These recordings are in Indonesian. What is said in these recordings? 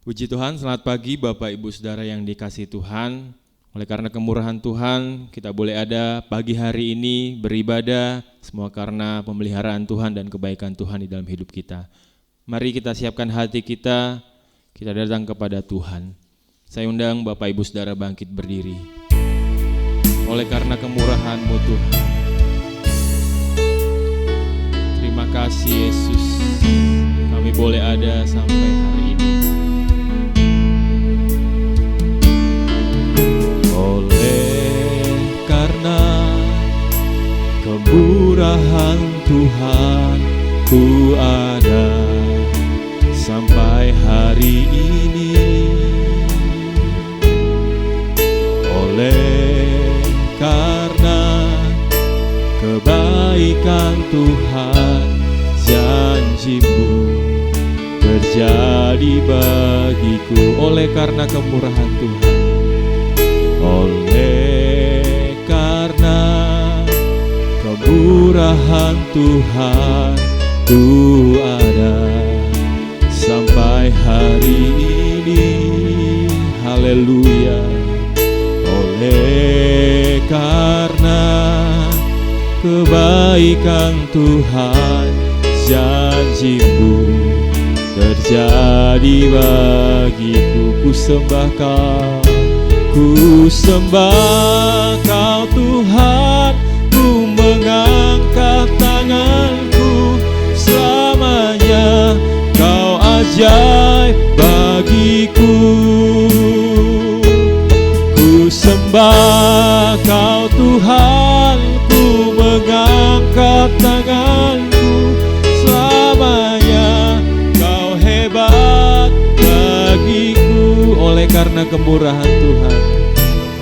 Puji Tuhan, selamat pagi Bapak Ibu Saudara yang dikasihi Tuhan. Oleh karena kemurahan Tuhan, kita boleh ada pagi hari ini beribadah, semua karena pemeliharaan Tuhan dan kebaikan Tuhan di dalam hidup kita. Mari kita siapkan hati kita datang kepada Tuhan. Saya undang Bapak Ibu Saudara bangkit berdiri. Oleh karena kemurahan-Mu Tuhan. Terima kasih Yesus, kami boleh ada sampai hari ini. Oleh karena kemurahan Tuhan, ku ada sampai hari ini. Oleh karena kebaikan Tuhan, janji-Mu terjadi bagiku. Oleh karena kemurahan Tuhan, oleh karena kemurahan Tuhan, ku ada sampai hari ini. Haleluya. Oleh karena kebaikan Tuhan, janji-Mu terjadi bagiku. Ku sembah Kau, ku sembah Kau Tuhan, ku mengangkat tanganku selamanya. Kau ajaib bagiku. Ku sembah Kau Tuhan, ku mengangkat tanganku selamanya. Kau hebat bagiku. Oleh karena kemurahan Tuhan,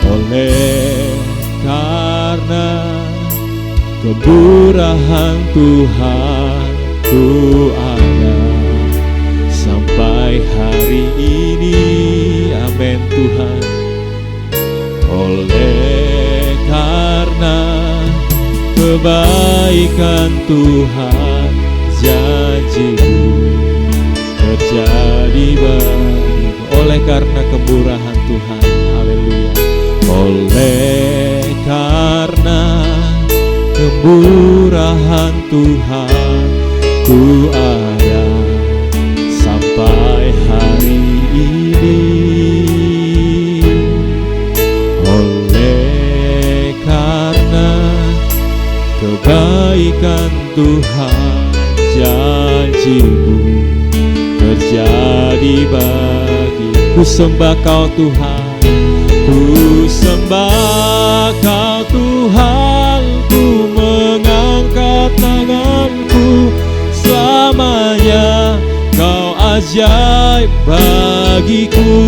oleh karena kemurahan Tuhan, ku ada sampai hari ini. Amin Tuhan. Oleh karena kebaikan Tuhan, janji-Mu terjadi bagiku. Oleh karena kemurahan Tuhan, haleluya. Oleh karena kemurahan Tuhan, ku ada sampai hari ini. Oleh karena kebaikan Tuhan, janji-Mu terjadi bagiku. Ku sembah Kau Tuhan, ku sembah Kau Tuhan, ku mengangkat tanganku selamanya. Kau ajaib bagiku.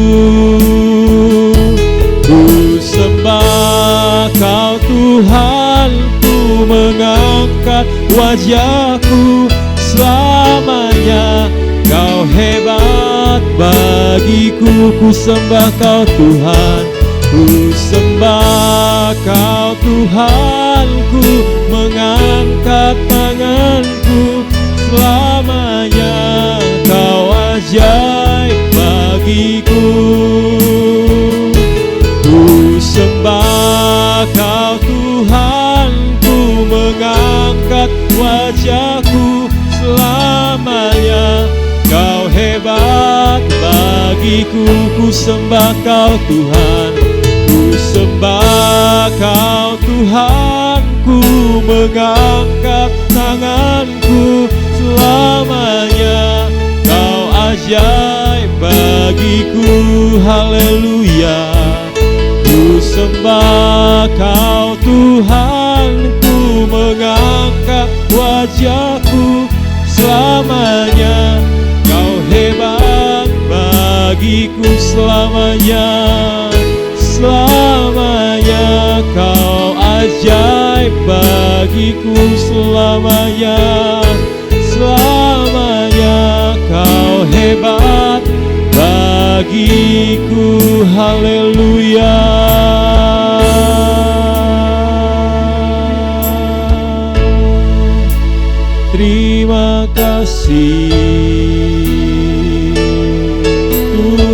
Ku sembah Kau Tuhan, ku mengangkat wajahku selamanya. Kau hebat bagiku. Ku sembah Kau Tuhan, ku sembah Kau Tuhan, ku mengangkat tanganku selamanya. Kau ajaib bagiku. Ku sembah Kau Tuhan, ku mengangkat wajahku selamanya. Kau hebat bagiku. Ku sembah Kau Tuhan, ku sembah Kau Tuhan, ku mengangkat tanganku selamanya. Kau ajaib bagiku. Haleluya. Ku sembah Kau Tuhan, ku mengangkat wajahku selamanya. Kau hebat bagiku selamanya. Selamanya. Kau ajaib bagiku selamanya. Selamanya. Kau hebat bagiku. Haleluya. Terima kasih Tuhan.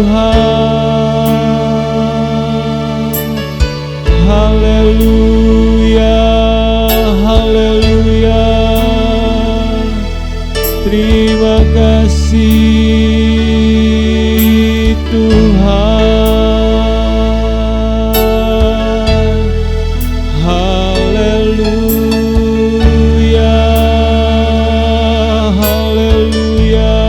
Tuhan. Haleluya, haleluya.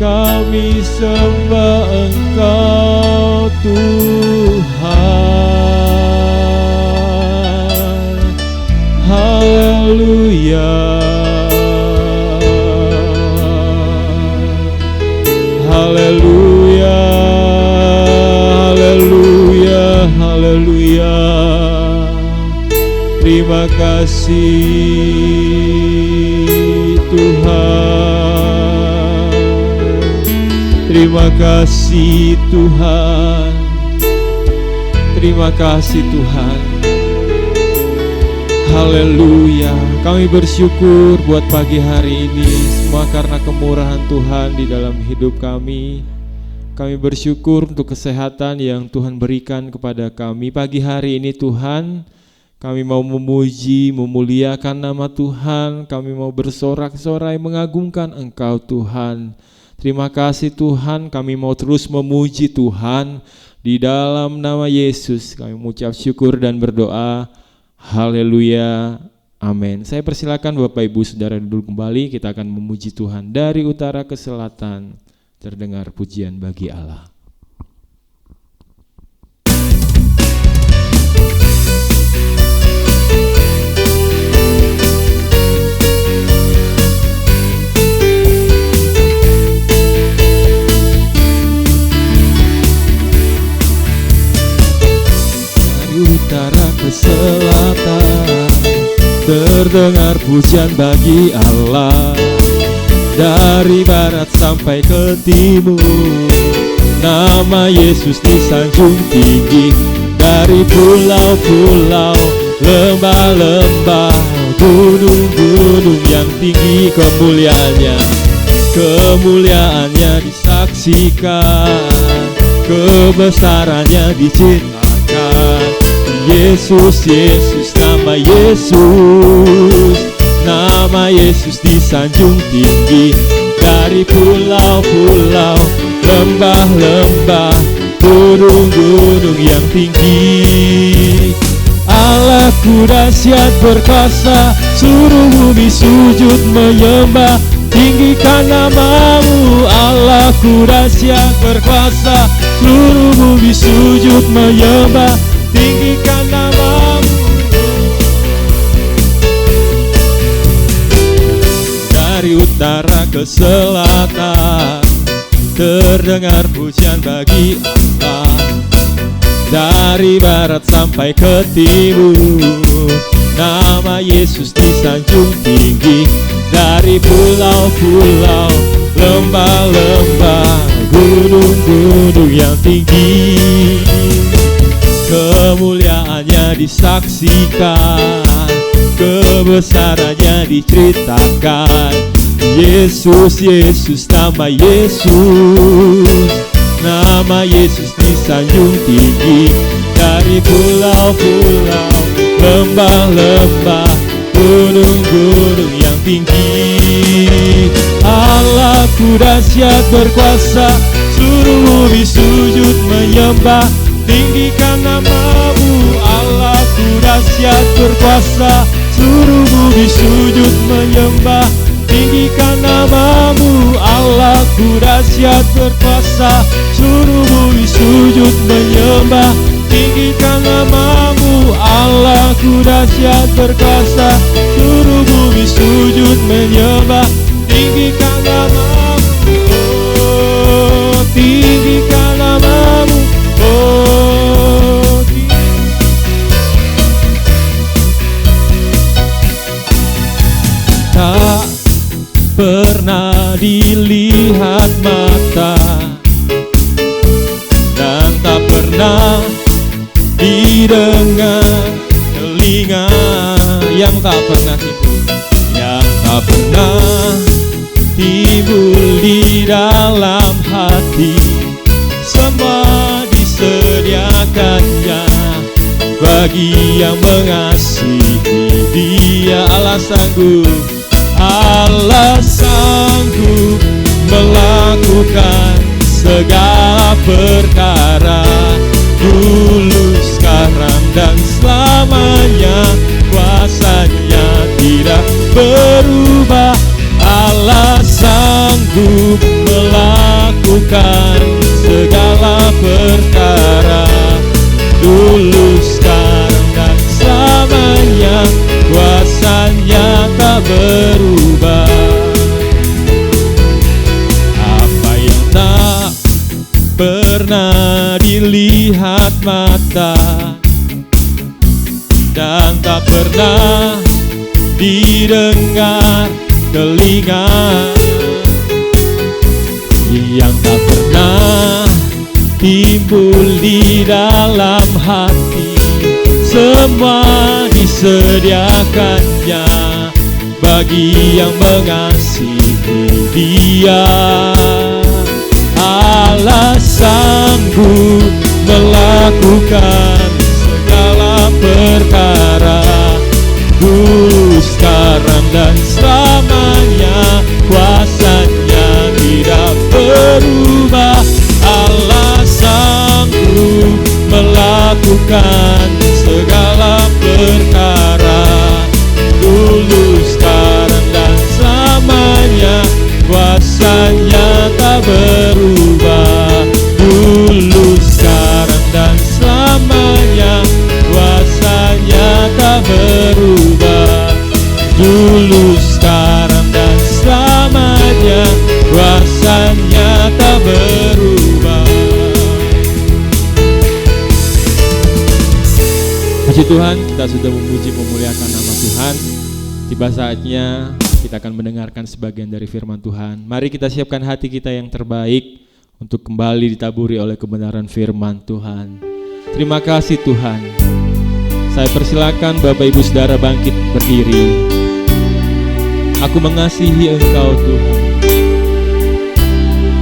Kami sembah Engkau Tuhan. Haleluya, haleluya, haleluya, haleluya. Terima kasih Tuhan. Terima kasih Tuhan. Terima kasih Tuhan. Haleluya. Kami bersyukur buat pagi hari ini, semua karena kemurahan Tuhan di dalam hidup kami. Kami bersyukur untuk kesehatan yang Tuhan berikan kepada kami pagi hari ini Tuhan. Kami mau memuji, memuliakan nama Tuhan. Kami mau bersorak-sorai mengagungkan Engkau Tuhan. Terima kasih Tuhan, kami mau terus memuji Tuhan. Di dalam nama Yesus kami mengucap syukur dan berdoa. Haleluya, amin. Saya persilakan Bapak Ibu Saudara duduk kembali. Kita akan memuji Tuhan dari utara ke selatan. Terdengar pujian bagi Allah. Utara ke selatan, terdengar pujian bagi Allah. Dari barat sampai ke timur, nama Yesus disanjung tinggi. Dari pulau-pulau, lembah-lembah, gunung-gunung yang tinggi kemuliaannya. Kemuliaannya disaksikan, kebesarannya diceritakan. Yesus, Yesus, nama Yesus, nama Yesus disanjung tinggi. Dari pulau-pulau, lembah-lembah, gunung-gunung yang tinggi. Allahku dahsyat berkuasa, seluruh bumi sujud menyembah. Tinggikan namamu, Allahku dahsyat berkuasa, seluruh bumi sujud menyembah. Tinggikan namamu. Dari utara ke selatan, terdengar pujian bagi Allah. Dari barat sampai ke timur, nama Yesus disanjung tinggi. Dari pulau-pulau, lembah-lembah, gunung-gunung yang tinggi. Kemuliaannya disaksikan, kebesarannya diceritakan. Yesus, Yesus, nama Yesus, nama Yesus disanjung tinggi. Dari pulau-pulau, lembah-lembah, gunung-gunung yang tinggi. Allahku dahsyat berkuasa, seluruh bumi sujud menyembah. Tinggikan namamu, Allahku dahsyat berkuasa, seluruh bumi sujud menyembah. Tinggikan namamu, Allahku dahsyat berkuasa, seluruh bumi sujud menyembah. Tinggikan namamu, Allahku dahsyat berkuasa, seluruh bumi sujud menyembah. Tinggikan namamu, oh, tinggikan namamu, oh, tak pernah dilihat mata dan tak pernah didengar telinga, yang tak pernah timbul, yang tak pernah timbul di dalam hati. Semua disediakannya bagi yang mengasihi Dia. Allah sanggup melakukan segala perkara, dulu, sekarang, dan selamanya. Kuasanya tidak berubah. Allah sanggup melakukan segala perkara, dulu, sekarang, dan selamanya. Kuasanya tak berubah. Apa yang tak pernah dilihat mata dan tak pernah didengar telinga, yang tak pernah timbul di dalam hati, semua disediakannya bagi yang mengasihi Dia. Allah sanggup melakukan segala perkara, dulu, sekarang, dan selamanya. Kuasanya tidak berubah. Allah sanggup melakukan segala perkara, dulu, sekarang, dan selamanya. Kuasanya tak berubah, dulu, sekarang, dan selamanya. Kuasanya tak berubah, dulu, sekarang, dan selamanya. Kuasanya tak berubah. Puji Tuhan, kita sudah memuji memuliakan nama Tuhan. Tiba saatnya kita akan mendengarkan sebagian dari firman Tuhan. Mari kita siapkan hati kita yang terbaik untuk kembali ditaburi oleh kebenaran firman Tuhan. Terima kasih Tuhan. Saya persilakan Bapak Ibu Saudara bangkit berdiri. Aku mengasihi Engkau Tuhan.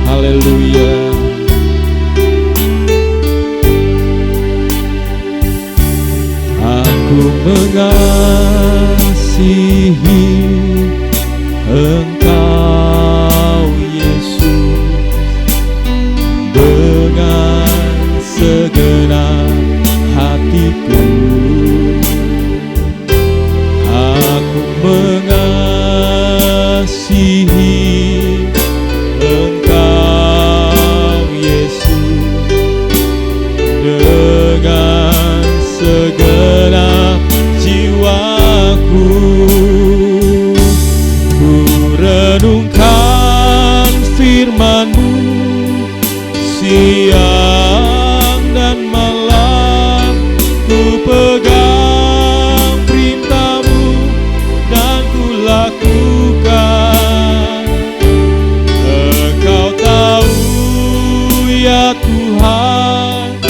Haleluya. Aku mengasihi Engkau Yesus dengan segenap hatiku. Aku mengasihi Engkau Yesus dengan segenap jiwaku. Ku renungkan firman-Mu siang dan malam, ku pegang perintah-Mu dan ku lakukan. Engkau tahu ya Tuhan,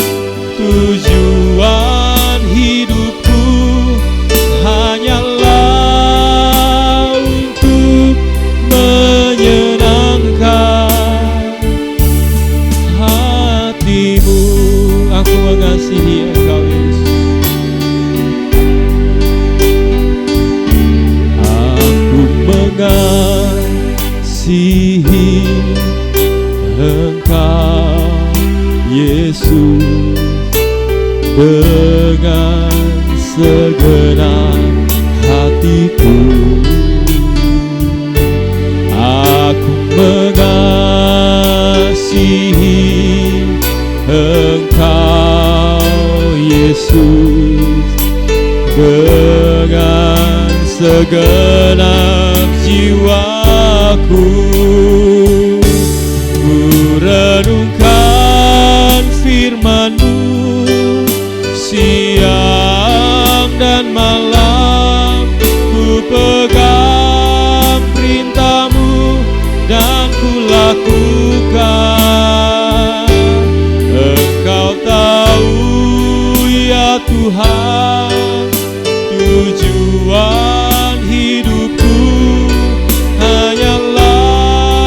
tujuan hidupku hanyalah untuk menyenangkan hati-Mu. Aku mengasihi Engkau Yesus. Aku mengasihi Engkau Yesus dengan segenap hatiku. Aku mengasihi Engkau Yesus dengan segenap jiwaku. Ku renungkan firman-Mu siang dan malam, ku pegang perintah-Mu dan ku lakukan. Engkau tahu ya Tuhan, tujuan hidupku hanyalah untuk menyenangkan hati-Mu. Aku mengasihi Engkau Yesus dengan segenap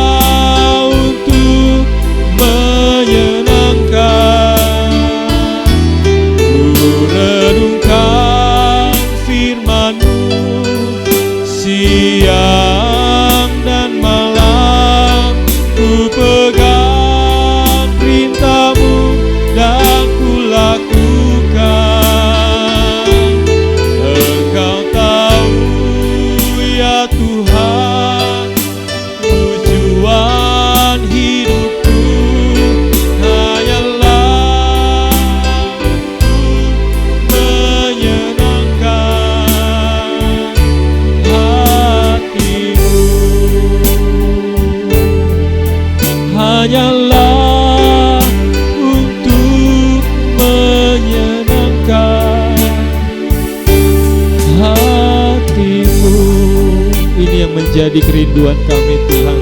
menjadi kerinduan kami Tuhan,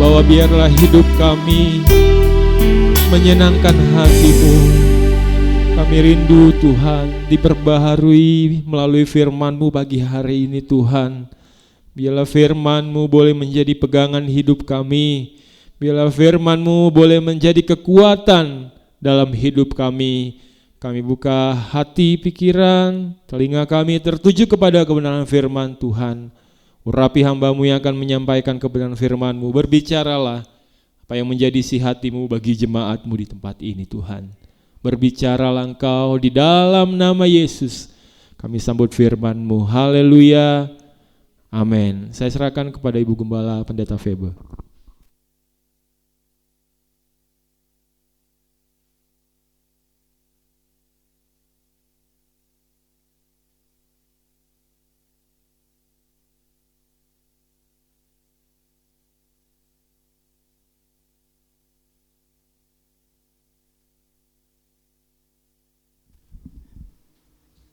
bahwa biarlah hidup kami menyenangkan hati-Mu. Kami rindu Tuhan diperbaharui melalui firman-Mu pagi hari ini Tuhan. Biarlah firman-Mu boleh menjadi pegangan hidup kami. Biarlah firman-Mu boleh menjadi kekuatan dalam hidup kami. Kami buka hati, pikiran, telinga kami tertuju kepada kebenaran firman Tuhan. Urapi hamba-Mu yang akan menyampaikan kebenaran firman-Mu. Berbicaralah apa yang menjadi isi hati-Mu bagi jemaat-Mu di tempat ini Tuhan. Berbicaralah Engkau di dalam nama Yesus. Kami sambut firman-Mu. Haleluya. Amin. Saya serahkan kepada Ibu Gembala Pendeta Febe.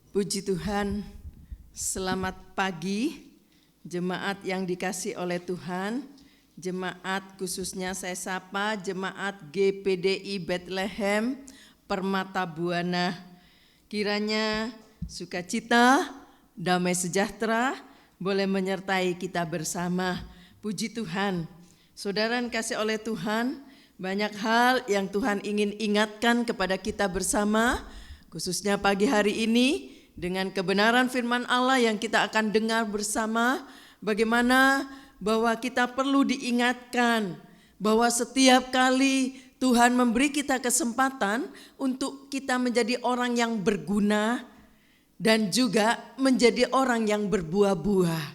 Puji Tuhan, selamat pagi jemaat yang dikasih oleh Tuhan, jemaat khususnya saya sapa jemaat GPDI Bethlehem Permata Buana. Kiranya sukacita, damai sejahtera boleh menyertai kita bersama. Puji Tuhan, saudara yang dikasih oleh Tuhan, banyak hal yang Tuhan ingin ingatkan kepada kita bersama, khususnya pagi hari ini, dengan kebenaran firman Allah yang kita akan dengar bersama, bagaimana bahwa kita perlu diingatkan bahwa setiap kali Tuhan memberi kita kesempatan untuk kita menjadi orang yang berguna dan juga menjadi orang yang berbuah-buah,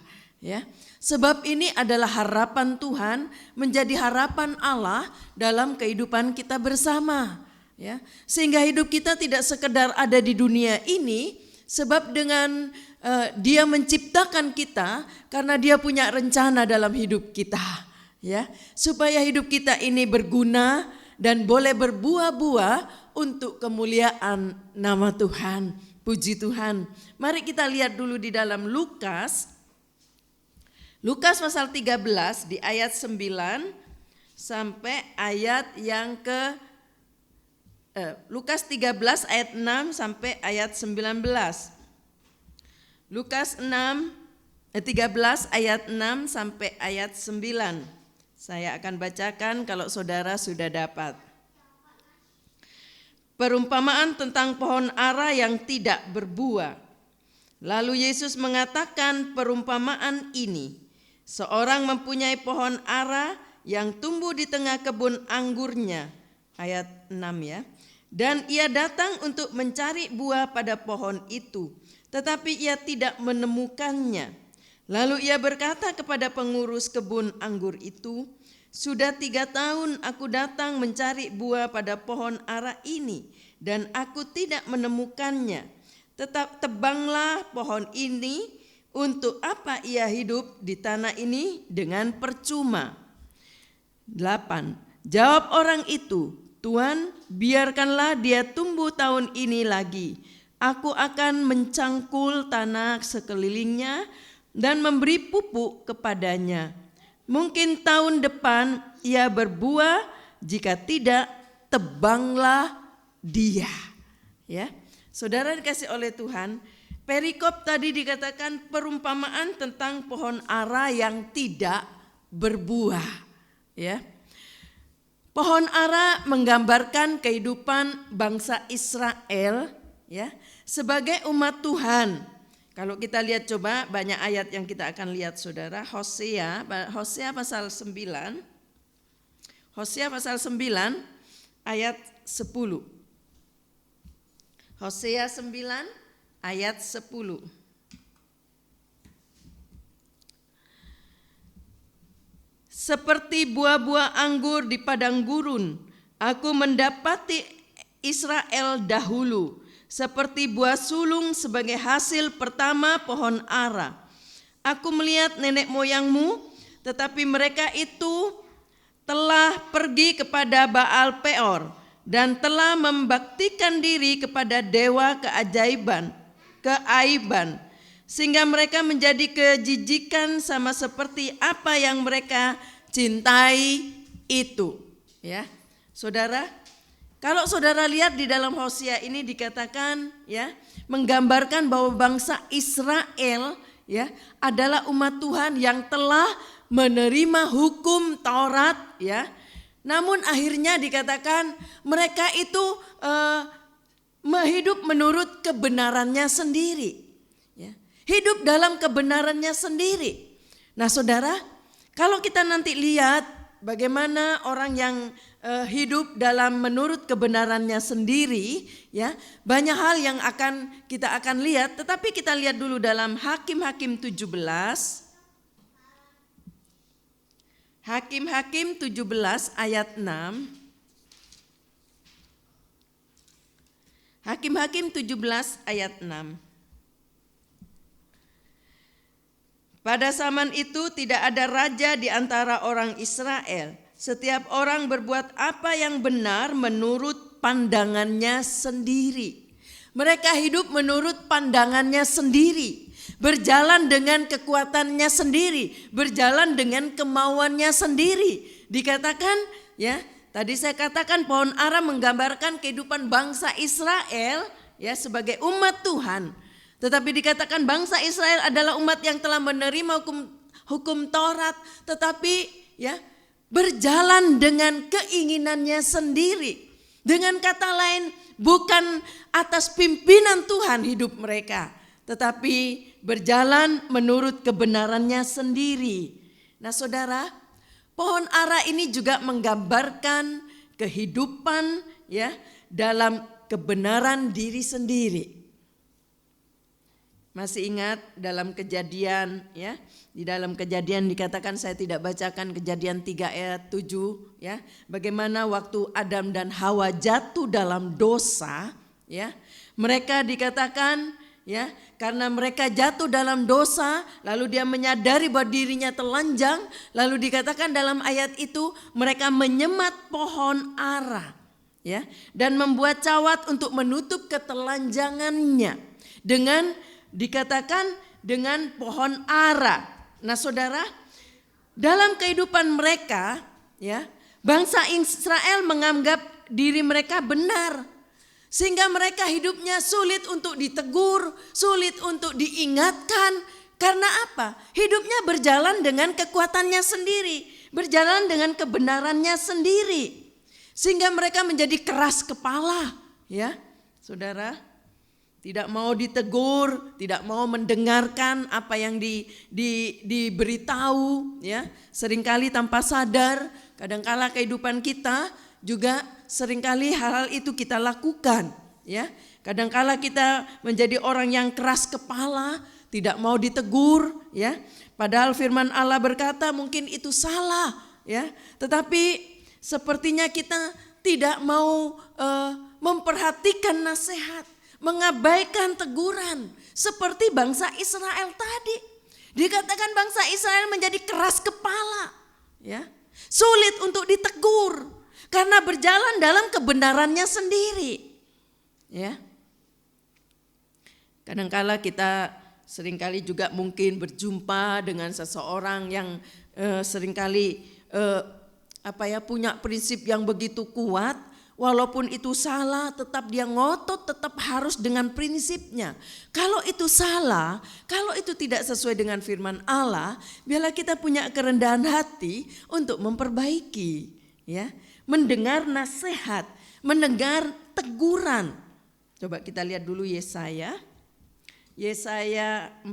ya. Sebab ini adalah harapan Tuhan, menjadi harapan Allah dalam kehidupan kita bersama, ya. Sehingga hidup kita tidak sekedar ada di dunia ini, sebab dengan Dia menciptakan kita karena Dia punya rencana dalam hidup kita, ya, supaya hidup kita ini berguna dan boleh berbuah-buah untuk kemuliaan nama Tuhan. Puji Tuhan. Mari kita lihat dulu di dalam Lukas pasal 13 di ayat 9 sampai ayat yang ke Lukas 13 ayat 6 sampai ayat 19. Lukas 13 ayat 6 sampai ayat 9. Saya akan bacakan kalau saudara sudah dapat. Perumpamaan tentang pohon ara yang tidak berbuah. Lalu Yesus mengatakan perumpamaan ini. Seorang mempunyai pohon ara yang tumbuh di tengah kebun anggurnya. Ayat 6 ya. Dan ia datang untuk mencari buah pada pohon itu, tetapi ia tidak menemukannya. Lalu ia berkata kepada pengurus kebun anggur itu, "Sudah 3 tahun aku datang mencari buah pada pohon ara ini, dan aku tidak menemukannya. Tetap tebanglah pohon ini, untuk apa ia hidup di tanah ini dengan percuma?" 8. Jawab orang itu, "Tuan, biarkanlah dia tumbuh tahun ini lagi. Aku akan mencangkul tanah sekelilingnya dan memberi pupuk kepadanya. Mungkin tahun depan ia berbuah, jika tidak, tebanglah dia." Ya, saudara dikasih oleh Tuhan, perikop tadi dikatakan perumpamaan tentang pohon ara yang tidak berbuah. Ya. Pohon ara menggambarkan kehidupan bangsa Israel, ya, sebagai umat Tuhan. Kalau kita lihat coba banyak ayat yang kita akan lihat saudara. Hosea pasal 9. Hosea pasal 9 ayat 10. Hosea 9 ayat 10. Seperti buah-buah anggur di padang gurun, aku mendapati Israel dahulu. Seperti buah sulung sebagai hasil pertama pohon ara. Aku melihat nenek moyangmu, tetapi mereka itu telah pergi kepada Baal Peor dan telah membaktikan diri kepada dewa keaiban. sehingga mereka menjadi kejijikan sama seperti apa yang mereka cintai itu. Ya, saudara, kalau saudara lihat di dalam Hosea ini dikatakan ya, menggambarkan bahwa bangsa Israel ya adalah umat Tuhan yang telah menerima hukum Taurat ya. Namun akhirnya dikatakan mereka itu hidup menurut kebenarannya sendiri. Ya, hidup dalam kebenarannya sendiri. Nah, saudara, kalau kita nanti lihat bagaimana orang yang hidup dalam menurut kebenarannya sendiri, ya, banyak hal yang kita akan lihat, tetapi kita lihat dulu dalam Hakim-Hakim 17. Hakim-Hakim 17 ayat 6. Hakim-Hakim 17 ayat 6. Pada zaman itu tidak ada raja di antara orang Israel. Setiap orang berbuat apa yang benar menurut pandangannya sendiri. Mereka hidup menurut pandangannya sendiri, berjalan dengan kekuatannya sendiri, berjalan dengan kemauannya sendiri. Dikatakan ya, tadi saya katakan pohon ara menggambarkan kehidupan bangsa Israel ya sebagai umat Tuhan. Tetapi dikatakan bangsa Israel adalah umat yang telah menerima hukum Taurat, tetapi ya berjalan dengan keinginannya sendiri. Dengan kata lain, bukan atas pimpinan Tuhan hidup mereka, tetapi berjalan menurut kebenarannya sendiri. Nah, saudara, pohon ara ini juga menggambarkan kehidupan ya dalam kebenaran diri sendiri. Masih ingat dalam Kejadian ya, di dalam Kejadian dikatakan, saya tidak bacakan Kejadian 3 ayat 7 ya, bagaimana waktu Adam dan Hawa jatuh dalam dosa ya, mereka dikatakan ya, karena mereka jatuh dalam dosa, lalu dia menyadari bahwa dirinya telanjang, lalu dikatakan dalam ayat itu mereka menyemat pohon ara ya, dan membuat cawat untuk menutup ketelanjangannya dengan dikatakan dengan pohon ara. Nah, saudara, dalam kehidupan mereka ya, bangsa Israel menganggap diri mereka benar, sehingga mereka hidupnya sulit untuk ditegur, sulit untuk diingatkan. Karena apa? Hidupnya berjalan dengan kekuatannya sendiri, berjalan dengan kebenarannya sendiri, sehingga mereka menjadi keras kepala ya, saudara. Tidak mau ditegur, tidak mau mendengarkan apa yang diberitahu ya. Seringkali tanpa sadar, kadangkala kehidupan kita juga seringkali hal-hal itu kita lakukan ya. Kadangkala kita menjadi orang yang keras kepala, tidak mau ditegur ya. Padahal firman Allah berkata mungkin itu salah ya. Tetapi sepertinya kita tidak mau memperhatikan nasihat, mengabaikan teguran seperti bangsa Israel tadi. Dikatakan bangsa Israel menjadi keras kepala ya, sulit untuk ditegur karena berjalan dalam kebenarannya sendiri ya. Kadangkala kita seringkali juga mungkin berjumpa dengan seseorang yang seringkali punya prinsip yang begitu kuat. Walaupun itu salah, tetap dia ngotot, tetap harus dengan prinsipnya. Kalau itu salah, kalau itu tidak sesuai dengan firman Allah, biarlah kita punya kerendahan hati untuk memperbaiki, ya, mendengar nasihat, mendengar teguran. Coba kita lihat dulu Yesaya 48.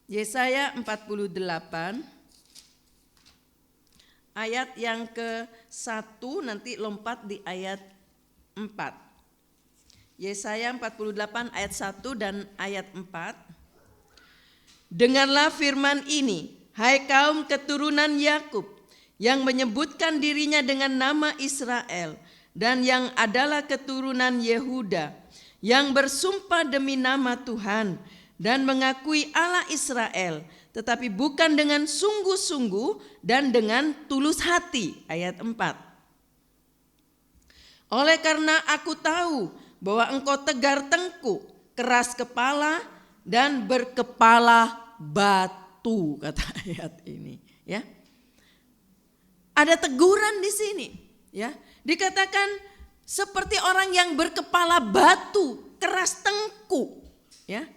Yesaya 48. Ayat yang ke-1 nanti lompat di ayat 4. Yesaya 48 ayat 1 dan ayat 4. Dengarlah firman ini, hai kaum keturunan Yakub, yang menyebutkan dirinya dengan nama Israel, dan yang adalah keturunan Yehuda, yang bersumpah demi nama Tuhan, dan mengakui Allah Israel, tetapi bukan dengan sungguh-sungguh dan dengan tulus hati. Ayat 4. Oleh karena aku tahu bahwa engkau tegar tengkuk, keras kepala dan berkepala batu, kata ayat ini, ya. Ada teguran di sini, ya. Dikatakan seperti orang yang berkepala batu, keras tengkuk, ya.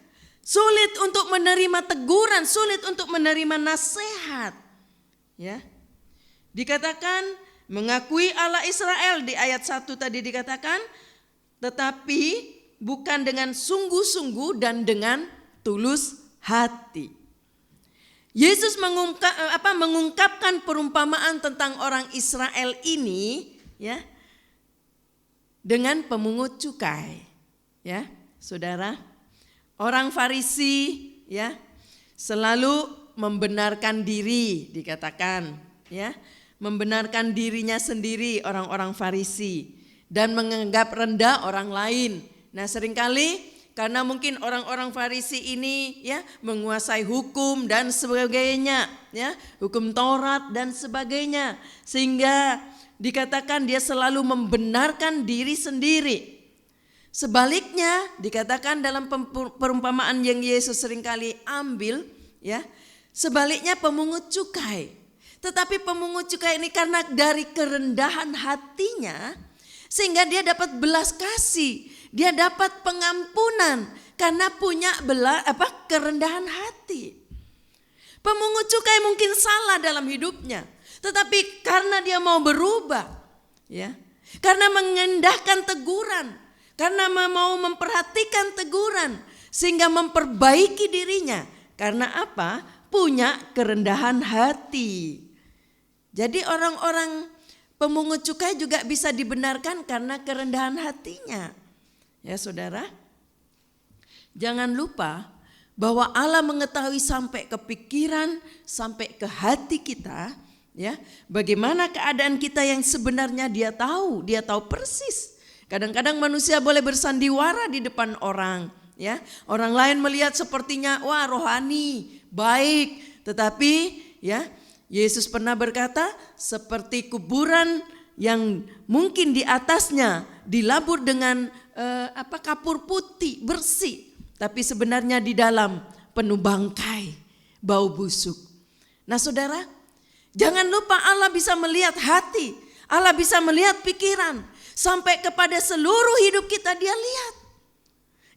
Sulit untuk menerima teguran, sulit untuk menerima nasihat, ya. Dikatakan mengakui Allah Israel di ayat 1 tadi dikatakan, tetapi bukan dengan sungguh-sungguh dan dengan tulus hati. Yesus mengungkapkan perumpamaan tentang orang Israel ini, ya, dengan pemungut cukai, ya, saudara. Orang Farisi, ya, selalu membenarkan diri, dikatakan, ya, membenarkan dirinya sendiri orang-orang Farisi dan menganggap rendah orang lain. Nah, seringkali karena mungkin orang-orang Farisi ini, ya, menguasai hukum dan sebagainya, ya, hukum Taurat dan sebagainya, sehingga dikatakan dia selalu membenarkan diri sendiri. Sebaliknya dikatakan dalam perumpamaan yang Yesus seringkali ambil, ya, sebaliknya pemungut cukai. Tetapi pemungut cukai ini karena dari kerendahan hatinya sehingga dia dapat belas kasih, dia dapat pengampunan karena punya kerendahan hati. Pemungut cukai mungkin salah dalam hidupnya, tetapi karena dia mau berubah, ya, karena mengendahkan teguran, karena mau memperhatikan teguran sehingga memperbaiki dirinya. Karena apa? Punya kerendahan hati. Jadi orang-orang pemungut cukai juga bisa dibenarkan karena kerendahan hatinya. Ya saudara, jangan lupa bahwa Allah mengetahui sampai ke pikiran, sampai ke hati kita, ya. Bagaimana keadaan kita yang sebenarnya Dia tahu persis. Kadang-kadang manusia boleh bersandiwara di depan orang, ya. Orang lain melihat sepertinya wah rohani, baik, tetapi ya Yesus pernah berkata seperti kuburan yang mungkin di atasnya dilabur dengan kapur putih bersih, tapi sebenarnya di dalam penuh bangkai, bau busuk. Nah saudara, jangan lupa Allah bisa melihat hati, Allah bisa melihat pikiran, sampai kepada seluruh hidup kita Dia lihat.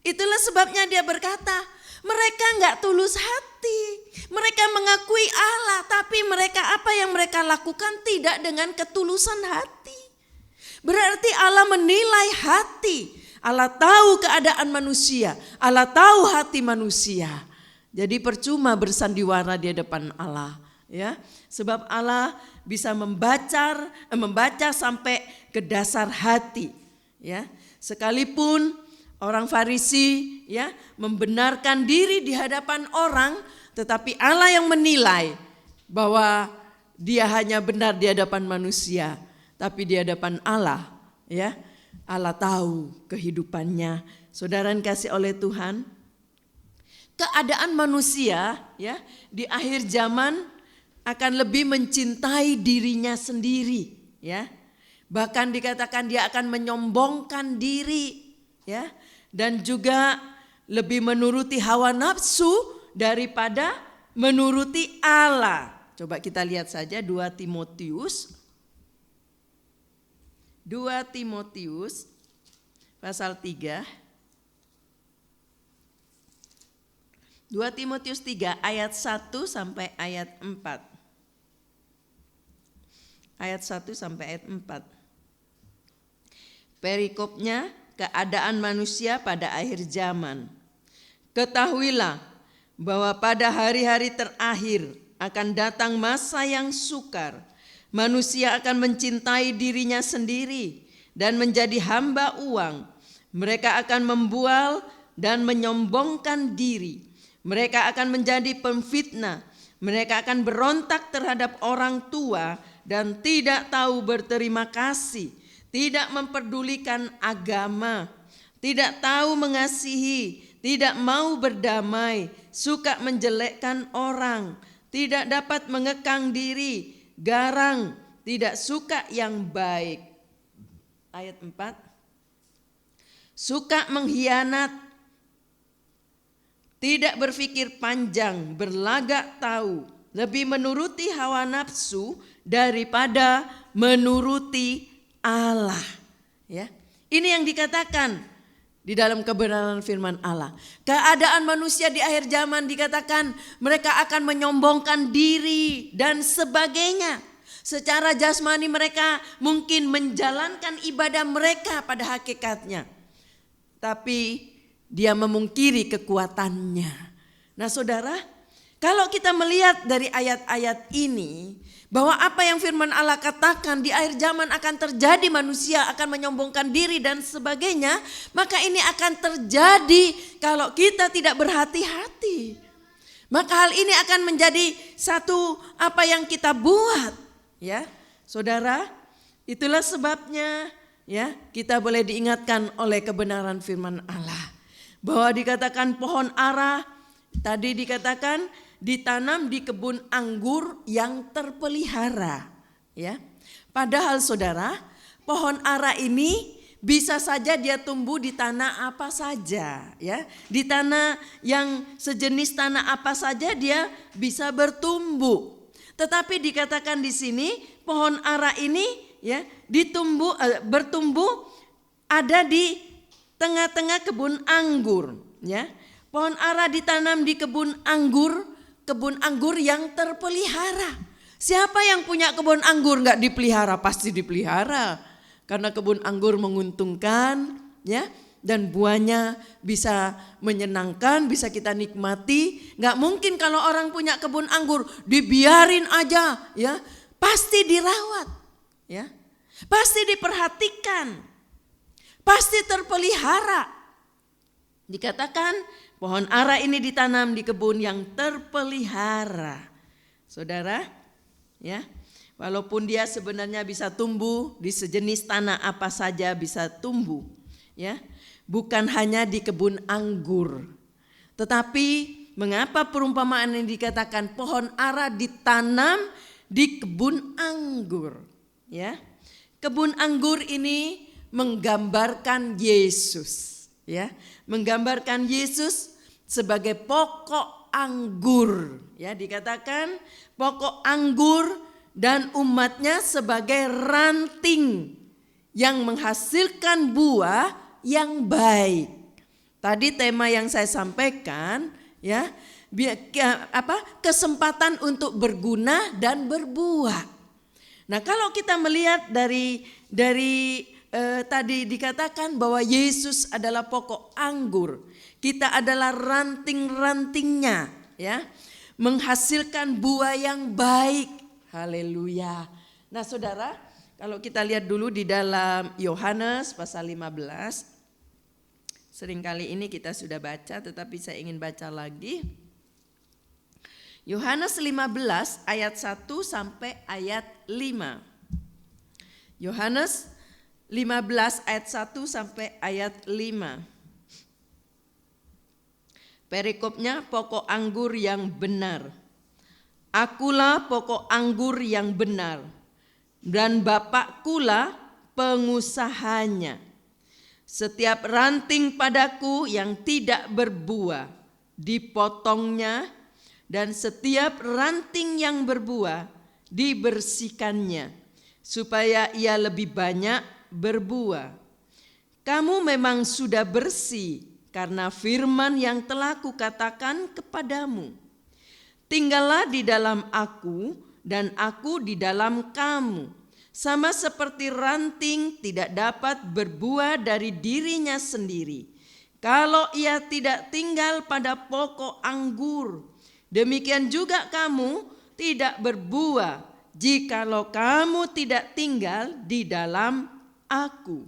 Itulah sebabnya Dia berkata, mereka enggak tulus hati, mereka mengakui Allah, tapi apa yang mereka lakukan tidak dengan ketulusan hati. Berarti Allah menilai hati, Allah tahu keadaan manusia, Allah tahu hati manusia. Jadi percuma bersandiwara di depan Allah, ya. Sebab Allah bisa membaca sampai ke dasar hati, ya. Sekalipun orang Farisi, ya, membenarkan diri di hadapan orang, tetapi Allah yang menilai bahwa dia hanya benar di hadapan manusia, tapi di hadapan Allah, ya, Allah tahu kehidupannya. Saudara yang kasih oleh Tuhan, keadaan manusia, ya, di akhir zaman akan lebih mencintai dirinya sendiri, ya. Bahkan dikatakan dia akan menyombongkan diri, ya, dan juga lebih menuruti hawa nafsu daripada menuruti Allah. Coba kita lihat saja 2 Timotius pasal 3. 2 Timotius 3 ayat 1 sampai ayat 4. Ayat 1 sampai ayat 4. Perikopnya, keadaan manusia pada akhir zaman. Ketahuilah bahwa pada hari-hari terakhir akan datang masa yang sukar. Manusia akan mencintai dirinya sendiri dan menjadi hamba uang. Mereka akan membual dan menyombongkan diri. Mereka akan menjadi pemfitnah. Mereka akan berontak terhadap orang tua dan tidak tahu berterima kasih. Tidak memperdulikan agama, tidak tahu mengasihi, tidak mau berdamai, suka menjelekkan orang, tidak dapat mengekang diri, garang, tidak suka yang baik. Ayat 4. suka mengkhianat, tidak berpikir panjang, berlagak tahu, lebih menuruti hawa nafsu daripada menuruti Allah. Ya, ini yang dikatakan di dalam kebenaran firman Allah. Keadaan manusia di akhir zaman dikatakan mereka akan menyombongkan diri dan sebagainya. Secara jasmani mereka mungkin menjalankan ibadah mereka pada hakikatnya, tapi dia memungkiri kekuatannya. Nah saudara, kalau kita melihat dari ayat-ayat ini, bahwa apa yang firman Allah katakan di akhir zaman akan terjadi, manusia akan menyombongkan diri dan sebagainya, maka ini akan terjadi kalau kita tidak berhati-hati. Maka hal ini akan menjadi satu apa yang kita buat, ya saudara. Itulah sebabnya ya kita boleh diingatkan oleh kebenaran firman Allah, bahwa dikatakan pohon ara tadi dikatakan ditanam di kebun anggur yang terpelihara, ya. Padahal saudara, pohon ara ini bisa saja dia tumbuh di tanah apa saja, ya. Di tanah yang sejenis tanah apa saja dia bisa bertumbuh. Tetapi dikatakan di sini pohon ara ini ya bertumbuh ada di tengah-tengah kebun anggur, ya. Pohon ara ditanam di kebun anggur yang terpelihara. Siapa yang punya kebun anggur nggak dipelihara? Pasti dipelihara, karena kebun anggur menguntungkan, ya, dan buahnya bisa menyenangkan, bisa kita nikmati. Nggak mungkin kalau orang punya kebun anggur dibiarin aja, ya, pasti dirawat, ya, pasti diperhatikan, pasti terpelihara. Dikatakan pohon ara ini ditanam di kebun yang terpelihara. Saudara, ya, walaupun dia sebenarnya bisa tumbuh di sejenis tanah apa saja bisa tumbuh, ya. Bukan hanya di kebun anggur. Tetapi mengapa perumpamaan ini dikatakan pohon ara ditanam di kebun anggur, ya? Kebun anggur ini menggambarkan Yesus, ya. Menggambarkan Yesus sebagai pokok anggur, ya, dikatakan pokok anggur dan umatnya sebagai ranting yang menghasilkan buah yang baik. Tadi tema yang saya sampaikan, ya, kesempatan untuk berguna dan berbuah. Nah, kalau kita melihat dari tadi dikatakan bahwa Yesus adalah pokok anggur, kita adalah ranting-rantingnya, ya, menghasilkan buah yang baik. Haleluya. Nah saudara, kalau kita lihat dulu di dalam Yohanes pasal 15, seringkali ini kita sudah baca tetapi saya ingin baca lagi. Yohanes 15 ayat 1 sampai ayat 5. Yohanes 15 ayat 1 sampai ayat 5. Perikopnya pokok anggur yang benar. Akulah pokok anggur yang benar, dan Bapakkulah pengusahanya. Setiap ranting padaku yang tidak berbuah dipotongnya, dan setiap ranting yang berbuah dibersihkannya, supaya ia lebih banyak berbuah. Kamu memang sudah bersih karena firman yang telah kukatakan kepadamu. Tinggallah di dalam aku dan aku di dalam kamu. Sama seperti ranting tidak dapat berbuah dari dirinya sendiri kalau ia tidak tinggal pada pokok anggur. Demikian juga kamu tidak berbuah jikalau kamu tidak tinggal di dalam aku.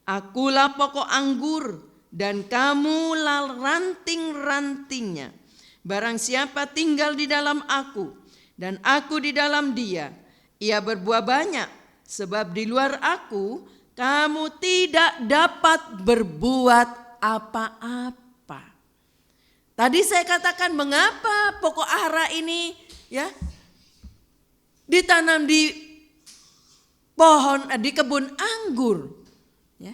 Akulah pokok anggur dan kamulah ranting-rantingnya. Barang siapa tinggal di dalam aku dan aku di dalam dia, ia berbuah banyak, sebab di luar aku kamu tidak dapat berbuat apa-apa. Tadi saya katakan mengapa pokok ara ini, ya, ditanam di kebun anggur, ya.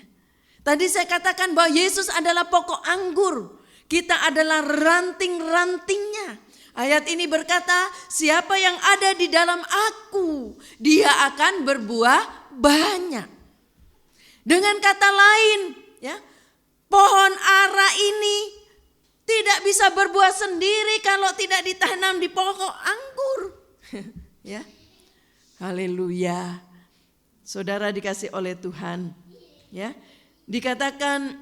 Tadi saya katakan bahwa Yesus adalah pokok anggur. Kita adalah ranting-rantingnya. Ayat ini berkata, siapa yang ada di dalam aku, dia akan berbuah banyak. Dengan kata lain, ya, pohon ara ini tidak bisa berbuah sendiri kalau tidak ditanam di pokok anggur. Ya. Haleluya. Saudara dikasih oleh Tuhan, ya. Dikatakan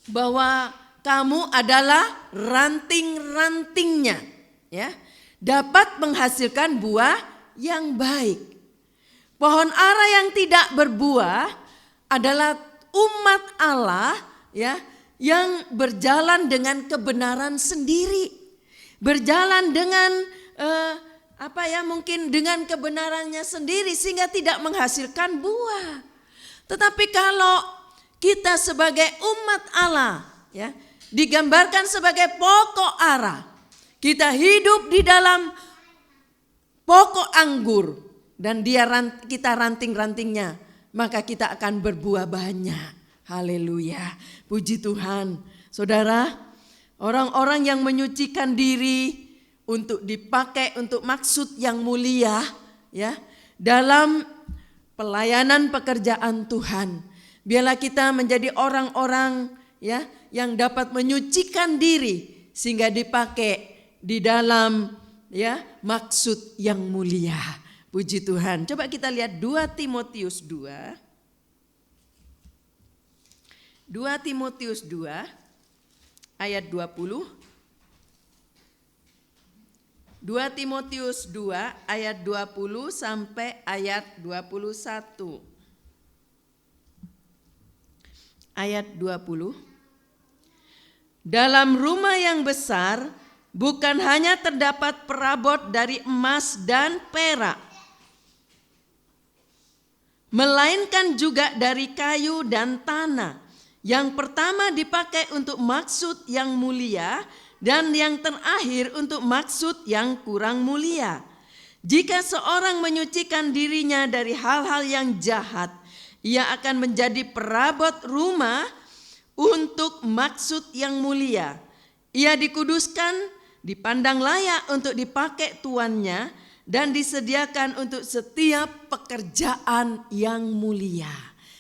bahwa kamu adalah ranting-rantingnya, ya. Dapat menghasilkan buah yang baik. Pohon ara yang tidak berbuah adalah umat Allah, ya, yang berjalan dengan kebenaran sendiri. Berjalan dengan mungkin dengan kebenarannya sendiri sehingga tidak menghasilkan buah. Tetapi kalau kita sebagai umat Allah, ya, digambarkan sebagai pokok ara. Kita hidup di dalam pokok anggur dan kita ranting-rantingnya, maka kita akan berbuah banyak. Haleluya. Puji Tuhan. Saudara, orang-orang yang menyucikan diri untuk dipakai untuk maksud yang mulia, ya, dalam pelayanan pekerjaan Tuhan. Biarlah kita menjadi orang-orang, ya, yang dapat menyucikan diri sehingga dipakai di dalam, ya, maksud yang mulia. Puji Tuhan. Coba kita lihat 2 Timotius 2. 2 Timotius 2 ayat 20. 2 Timotius 2 ayat 20 sampai ayat 21. Ayat 20. Dalam rumah yang besar bukan hanya terdapat perabot dari emas dan perak, melainkan juga dari kayu dan tanah. Yang pertama dipakai untuk maksud yang mulia dan yang terakhir untuk maksud yang kurang mulia. Jika seorang menyucikan dirinya dari hal-hal yang jahat, ia akan menjadi perabot rumah untuk maksud yang mulia. Ia dikuduskan, dipandang layak untuk dipakai tuannya, dan disediakan untuk setiap pekerjaan yang mulia.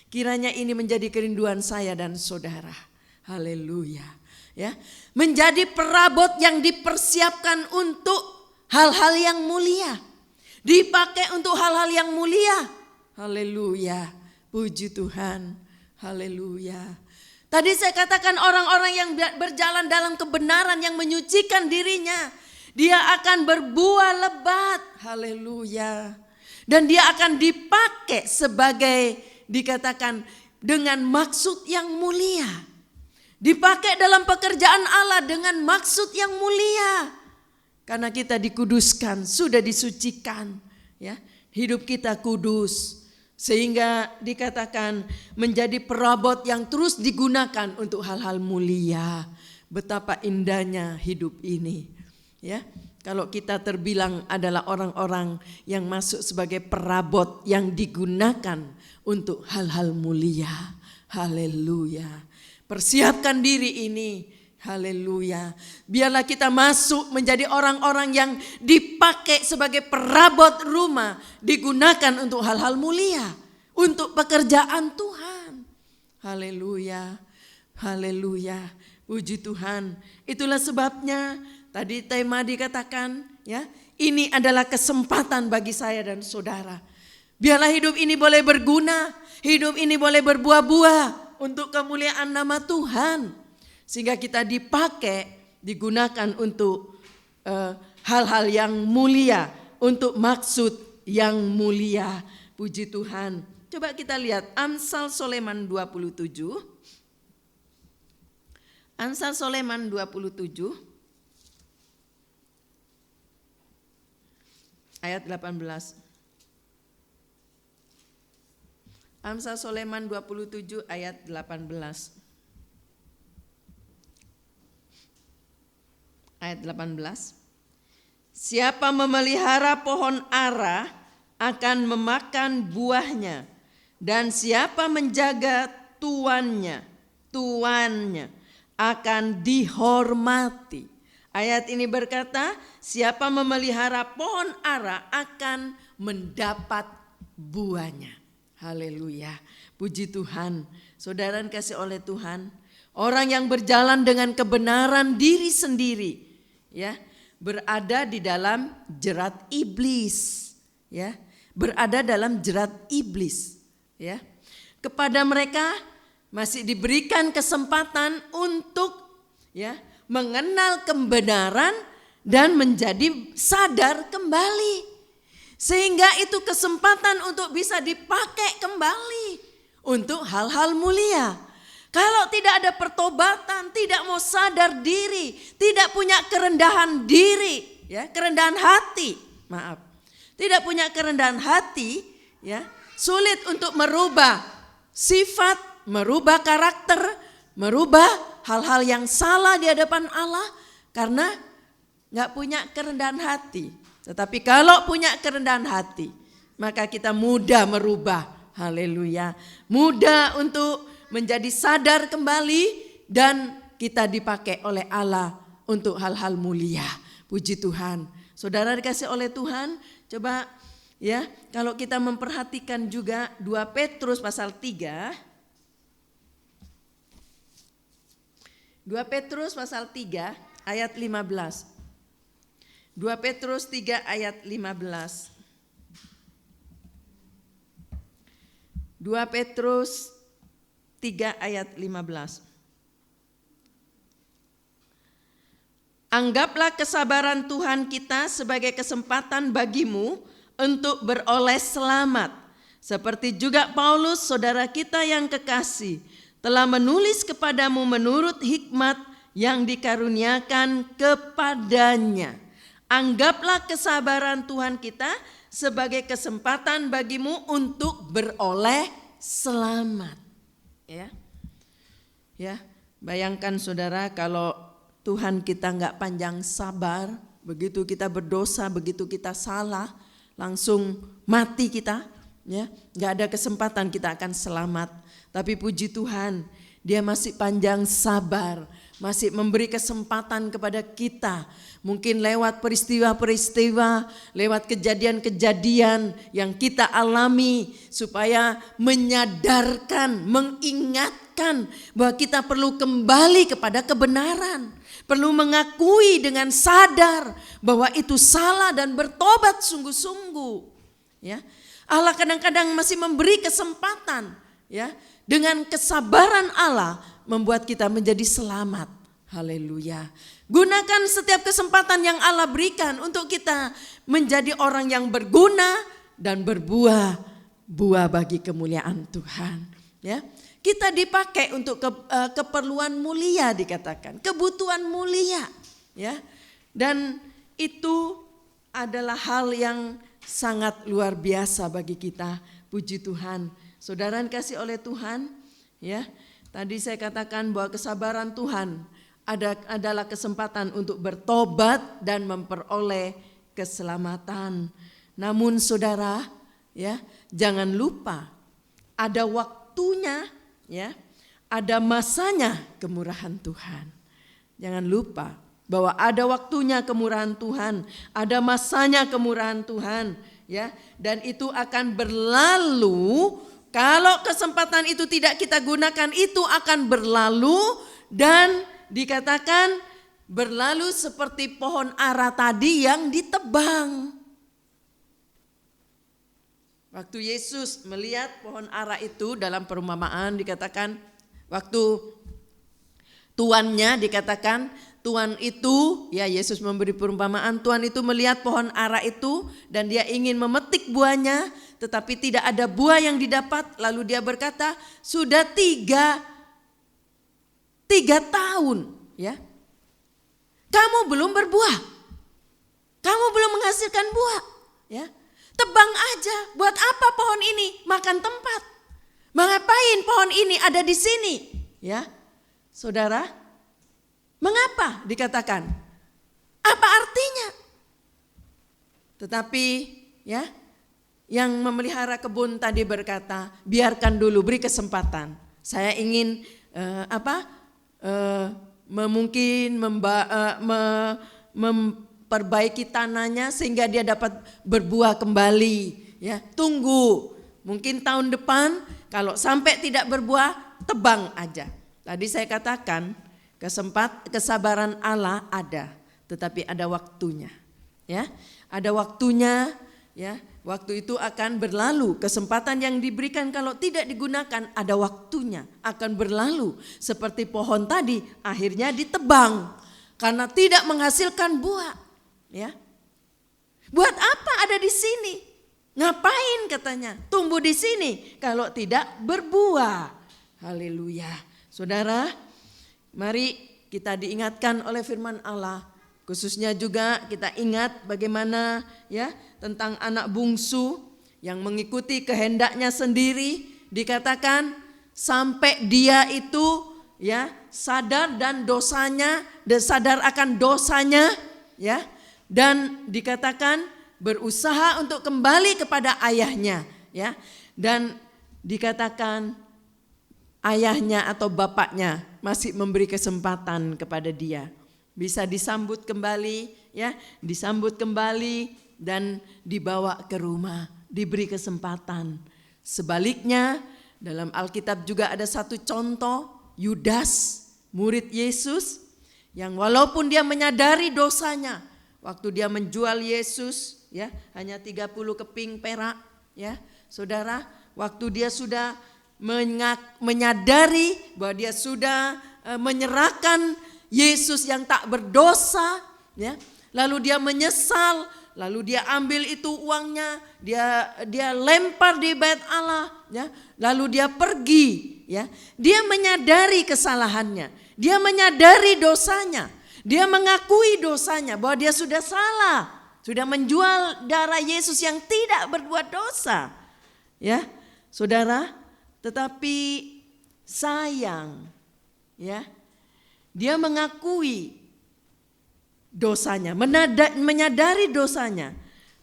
Kiranya ini menjadi kerinduan saya dan saudara. Haleluya. Ya, menjadi perabot yang dipersiapkan untuk hal-hal yang mulia. Dipakai untuk hal-hal yang mulia. Haleluya. Puji Tuhan. Haleluya. Tadi saya katakan orang-orang yang berjalan dalam kebenaran, yang menyucikan dirinya, dia akan berbuah lebat. Haleluya. Dan dia akan dipakai sebagai, dikatakan, dengan maksud yang mulia. Dipakai dalam pekerjaan Allah dengan maksud yang mulia. Karena kita dikuduskan, sudah disucikan, ya. Hidup kita kudus. Sehingga dikatakan menjadi perabot yang terus digunakan untuk hal-hal mulia. Betapa indahnya hidup ini, ya. Kalau kita terbilang adalah orang-orang yang masuk sebagai perabot yang digunakan untuk hal-hal mulia. Haleluya. Persiapkan diri ini. Haleluya. Biarlah kita masuk menjadi orang-orang yang dipakai sebagai perabot rumah, digunakan untuk hal-hal mulia, untuk pekerjaan Tuhan. Haleluya. Haleluya. Puji Tuhan. Itulah sebabnya tadi tema dikatakan, ya, ini adalah kesempatan bagi saya dan saudara. Biarlah hidup ini boleh berguna, hidup ini boleh berbuah-buah untuk kemuliaan nama Tuhan. Sehingga kita dipakai, digunakan untuk hal-hal yang mulia, untuk maksud yang mulia. Puji Tuhan. Coba kita lihat Amsal Soleman 27. Amsal Soleman 27 ayat 18. Amsal Soleman 27 ayat 18. Ayat 18. Siapa memelihara pohon ara akan memakan buahnya, dan siapa menjaga tuannya akan dihormati. Ayat ini berkata, siapa memelihara pohon ara akan mendapat buahnya. Haleluya. Puji Tuhan. Saudara kasih oleh Tuhan, orang yang berjalan dengan kebenaran diri sendiri, ya, berada di dalam jerat iblis, ya, berada dalam jerat iblis, ya. Kepada mereka masih diberikan kesempatan untuk, ya, mengenal kebenaran dan menjadi sadar kembali. Sehingga itu kesempatan untuk bisa dipakai kembali untuk hal-hal mulia. Kalau tidak ada pertobatan, tidak mau sadar diri, tidak punya kerendahan diri, ya, kerendahan hati, maaf. Tidak punya kerendahan hati, ya, sulit untuk merubah sifat, merubah karakter, merubah hal-hal yang salah di hadapan Allah karena nggak punya kerendahan hati. Tetapi kalau punya kerendahan hati, maka kita mudah merubah. Haleluya. Mudah untuk menjadi sadar kembali dan kita dipakai oleh Allah untuk hal-hal mulia. Puji Tuhan. Saudara dikasih oleh Tuhan, coba ya, kalau kita memperhatikan juga 2 Petrus pasal 3. 2 Petrus pasal 3 ayat 15. 2 Petrus 3 ayat 15. 2 Petrus 3 ayat 15. Anggaplah kesabaran Tuhan kita sebagai kesempatan bagimu untuk beroleh selamat. Seperti juga Paulus, saudara kita yang kekasih, telah menulis kepadamu menurut hikmat yang dikaruniakan kepadanya. Anggaplah kesabaran Tuhan kita sebagai kesempatan bagimu untuk beroleh selamat. Ya, ya, bayangkan saudara kalau Tuhan kita nggak panjang sabar, begitu kita berdosa, begitu kita salah, langsung mati kita, ya, nggak ada kesempatan kita akan selamat. Tapi puji Tuhan, Dia masih panjang sabar, masih memberi kesempatan kepada kita. Mungkin lewat peristiwa-peristiwa, lewat kejadian-kejadian yang kita alami supaya menyadarkan, mengingatkan bahwa kita perlu kembali kepada kebenaran. Perlu mengakui dengan sadar bahwa itu salah dan bertobat sungguh-sungguh. Ya, Allah kadang-kadang masih memberi kesempatan, ya. Dengan kesabaran Allah membuat kita menjadi selamat. Haleluya. Gunakan setiap kesempatan yang Allah berikan untuk kita menjadi orang yang berguna dan berbuah buah bagi kemuliaan Tuhan. Ya, kita dipakai untuk keperluan mulia dikatakan, kebutuhan mulia. Ya, dan itu adalah hal yang sangat luar biasa bagi kita. Puji Tuhan. Saudara kasih oleh Tuhan, ya. Tadi saya katakan bahwa kesabaran Tuhan adalah kesempatan untuk bertobat dan memperoleh keselamatan. Namun saudara, ya, jangan lupa ada waktunya, ya. Ada masanya kemurahan Tuhan. Jangan lupa bahwa ada waktunya kemurahan Tuhan, ada masanya kemurahan Tuhan, ya. Dan itu akan berlalu. Kalau kesempatan itu tidak kita gunakan, itu akan berlalu dan dikatakan berlalu seperti pohon ara tadi yang ditebang. Waktu Yesus melihat pohon ara itu dalam perumpamaan dikatakan, waktu tuannya dikatakan, Tuhan itu, ya Yesus memberi perumpamaan, Tuhan itu melihat pohon ara itu dan dia ingin memetik buahnya, tetapi tidak ada buah yang didapat. Lalu dia berkata, sudah tiga tahun, ya, kamu belum berbuah, kamu belum menghasilkan buah, ya, tebang aja. Buat apa pohon ini makan tempat? Mengapain pohon ini ada di sini, ya, saudara? Mengapa dikatakan? Apa artinya? Tetapi, ya, yang memelihara kebun tadi berkata, biarkan dulu, beri kesempatan. Saya ingin memperbaiki tanahnya sehingga dia dapat berbuah kembali. Ya, tunggu. Mungkin tahun depan kalau sampai tidak berbuah, tebang aja. Tadi saya katakan kesabaran Allah ada, tetapi ada waktunya. Ya, ada waktunya. Ya, waktu itu akan berlalu. Kesempatan yang diberikan kalau tidak digunakan ada waktunya, akan berlalu. Seperti pohon tadi akhirnya ditebang karena tidak menghasilkan buah. Ya, buat apa ada di sini? Ngapain katanya? Tumbuh di sini kalau tidak berbuah. Haleluya. Saudara, mari kita diingatkan oleh firman Allah. Khususnya juga kita ingat bagaimana ya tentang anak bungsu yang mengikuti kehendaknya sendiri, dikatakan sampai dia itu ya sadar dan dosanya, dan sadar akan dosanya ya, dan dikatakan berusaha untuk kembali kepada ayahnya ya, dan dikatakan ayahnya atau bapaknya masih memberi kesempatan kepada dia. Bisa disambut kembali ya, disambut kembali dan dibawa ke rumah, diberi kesempatan. Sebaliknya dalam Alkitab juga ada satu contoh, Yudas, murid Yesus, yang walaupun dia menyadari dosanya, waktu dia menjual Yesus ya, hanya 30 keping perak ya. Saudara, waktu dia sudah menyadari bahwa dia sudah menyerahkan Yesus yang tak berdosa ya, lalu dia menyesal, lalu dia ambil itu uangnya, dia lempar di bait Allah ya, lalu dia pergi ya. Dia menyadari kesalahannya, dia menyadari dosanya, dia mengakui dosanya bahwa dia sudah salah, sudah menjual darah Yesus yang tidak berbuat dosa ya. Saudara, tetapi sayang ya, dia mengakui dosanya, menyadari dosanya,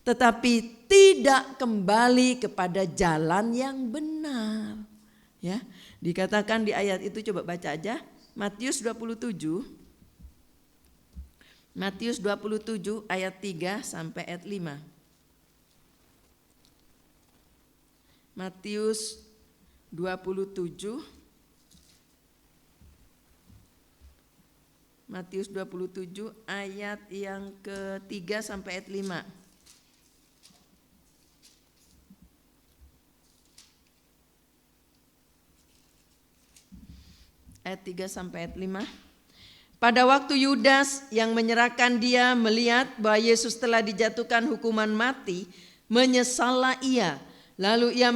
tetapi tidak kembali kepada jalan yang benar. Ya, dikatakan di ayat itu, coba baca aja, Matius 27. Matius 27 ayat 3 sampai ayat 5. Matius 27 ayat yang ke-3 sampai ayat 5. Ayat 3 sampai ayat 5. Pada waktu Yudas yang menyerahkan dia melihat bahwa Yesus telah dijatuhkan hukuman mati, menyesallah ia. Lalu ia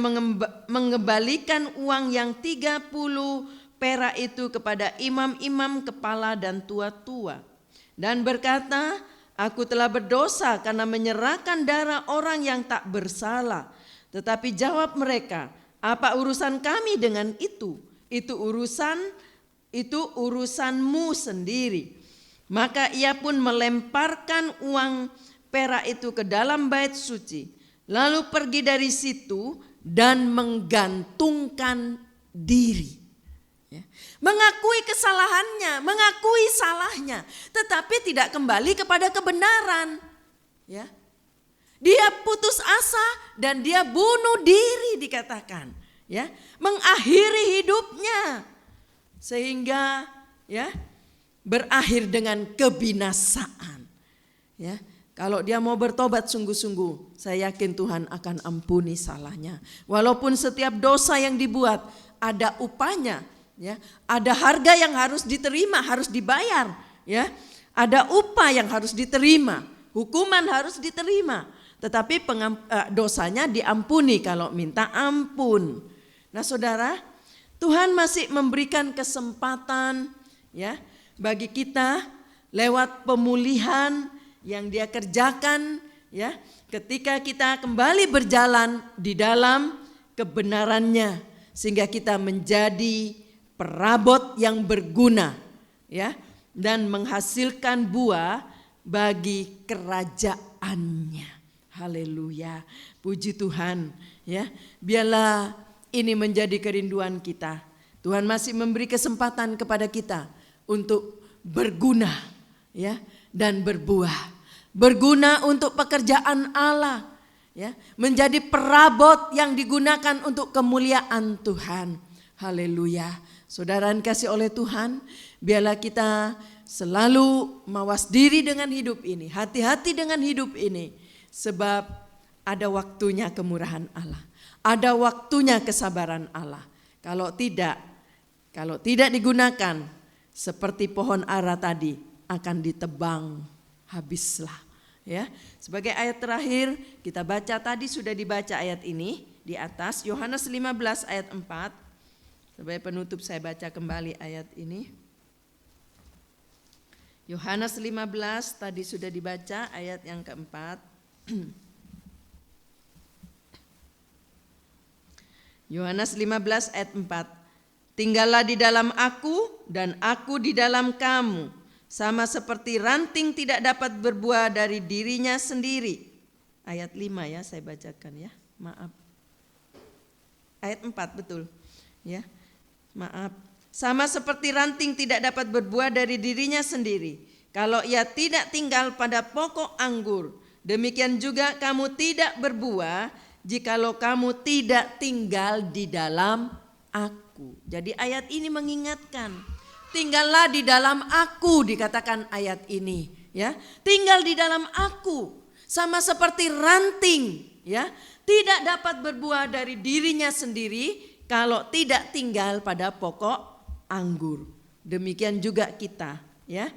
mengembalikan uang yang 30 perak itu kepada imam-imam kepala dan tua-tua, dan berkata, aku telah berdosa karena menyerahkan darah orang yang tak bersalah. Tetapi jawab mereka, apa urusan kami dengan itu? Itu urusanmu sendiri. Maka ia pun melemparkan uang perak itu ke dalam bait suci, lalu pergi dari situ dan menggantungkan diri. Ya. Mengakui kesalahannya, mengakui salahnya, tetapi tidak kembali kepada kebenaran. Ya. Dia putus asa dan dia bunuh diri, dikatakan. Ya, mengakhiri hidupnya sehingga ya berakhir dengan kebinasaan. Ya. Kalau dia mau bertobat sungguh-sungguh, saya yakin Tuhan akan ampuni salahnya. Walaupun setiap dosa yang dibuat ada upahnya, ya, ada harga yang harus diterima, harus dibayar, ya, ada upah yang harus diterima, hukuman harus diterima, tetapi dosanya diampuni kalau minta ampun. Nah, saudara, Tuhan masih memberikan kesempatan, ya, bagi kita lewat pemulihan yang Dia kerjakan, ya, ketika kita kembali berjalan di dalam kebenarannya, sehingga kita menjadi perabot yang berguna, ya, dan menghasilkan buah bagi kerajaannya. Haleluya, puji Tuhan, ya. Biarlah ini menjadi kerinduan kita, Tuhan masih memberi kesempatan kepada kita untuk berguna, ya, dan berbuah. Berguna untuk pekerjaan Allah, ya, menjadi perabot yang digunakan untuk kemuliaan Tuhan. Haleluya. Saudara yang kasih oleh Tuhan, biarlah kita selalu mawas diri dengan hidup ini, hati-hati dengan hidup ini, sebab ada waktunya kemurahan Allah, ada waktunya kesabaran Allah. Kalau tidak digunakan, seperti pohon ara tadi akan ditebang, habislah. Ya, sebagai ayat terakhir kita baca, tadi sudah dibaca ayat ini di atas, Yohanes 15 ayat 4. Sebagai penutup saya baca kembali ayat ini. Yohanes 15 tadi sudah dibaca ayat yang keempat. Yohanes 15 ayat 4. Tinggallah di dalam aku dan aku di dalam kamu. Sama seperti ranting tidak dapat berbuah dari dirinya sendiri. Ayat 5 ya saya bacakan ya. Maaf. Ayat 4 betul. Ya. Maaf. Sama seperti ranting tidak dapat berbuah dari dirinya sendiri. Kalau ia tidak tinggal pada pokok anggur, demikian juga kamu tidak berbuah jikalau kamu tidak tinggal di dalam aku. Jadi ayat ini mengingatkan, tinggallah di dalam aku, dikatakan ayat ini, ya. Tinggal di dalam aku, sama seperti ranting, ya, tidak dapat berbuah dari dirinya sendiri kalau tidak tinggal pada pokok anggur. Demikian juga kita, ya,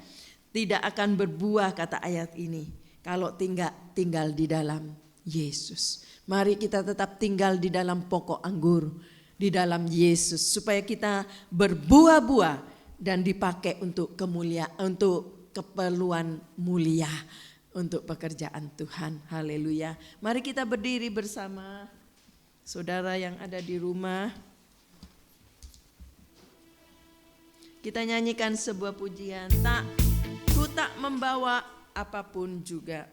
tidak akan berbuah, kata ayat ini, kalau tinggal di dalam Yesus. Mari kita tetap tinggal di dalam pokok anggur, di dalam Yesus, supaya kita berbuah-buah dan dipakai untuk kemuliaan, untuk keperluan mulia, untuk pekerjaan Tuhan. Haleluya. Mari kita berdiri bersama. Saudara yang ada di rumah, kita nyanyikan sebuah pujian, ku tak membawa apapun juga.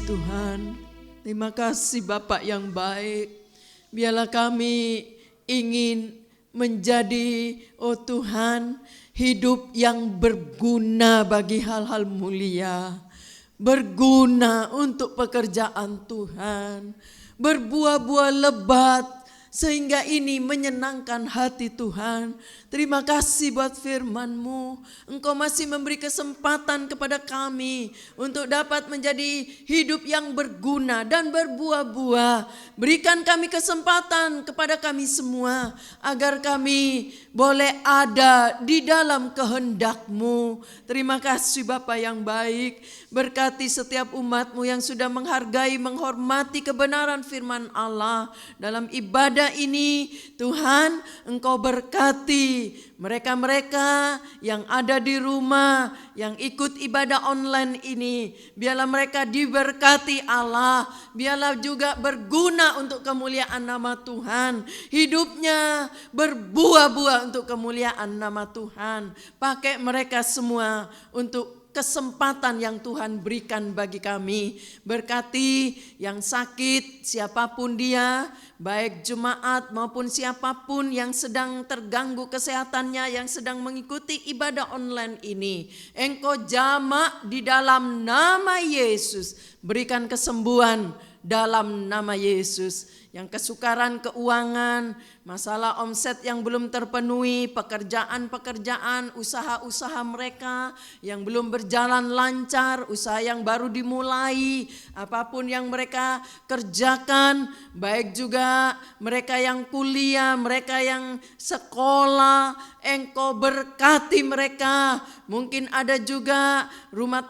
Tuhan. Terima kasih Bapak yang baik. Biarlah kami ingin menjadi, oh Tuhan, hidup yang berguna bagi hal-hal mulia. Berguna untuk pekerjaan Tuhan. Berbuah-buah lebat sehingga ini menyenangkan hati Tuhan. Terima kasih buat firman-Mu. Engkau masih memberi kesempatan kepada kami untuk dapat menjadi hidup yang berguna dan berbuah-buah. Berikan kami kesempatan kepada kami semua agar kami boleh ada di dalam kehendak-Mu. Terima kasih Bapa yang baik. Berkati setiap umat-Mu yang sudah menghargai, menghormati kebenaran firman Allah dalam ibadah ini. Tuhan, Engkau berkati mereka-mereka yang ada di rumah, yang ikut ibadah online ini. Biarlah mereka diberkati Allah, biarlah juga berguna untuk kemuliaan nama Tuhan. Hidupnya berbuah-buah untuk kemuliaan nama Tuhan. Pakai mereka semua untuk kesempatan yang Tuhan berikan bagi kami. Berkati yang sakit, siapapun dia, baik jemaat maupun siapapun yang sedang terganggu kesehatannya, yang sedang mengikuti ibadah online ini. Engkau jamak di dalam nama Yesus. Berikan kesembuhan dalam nama Yesus. Yang kesukaran keuangan, masalah omset yang belum terpenuhi, pekerjaan-pekerjaan, usaha-usaha mereka yang belum berjalan lancar, usaha yang baru dimulai, apapun yang mereka kerjakan, baik juga mereka yang kuliah, mereka yang sekolah, Engkau berkati mereka. Mungkin ada juga rumah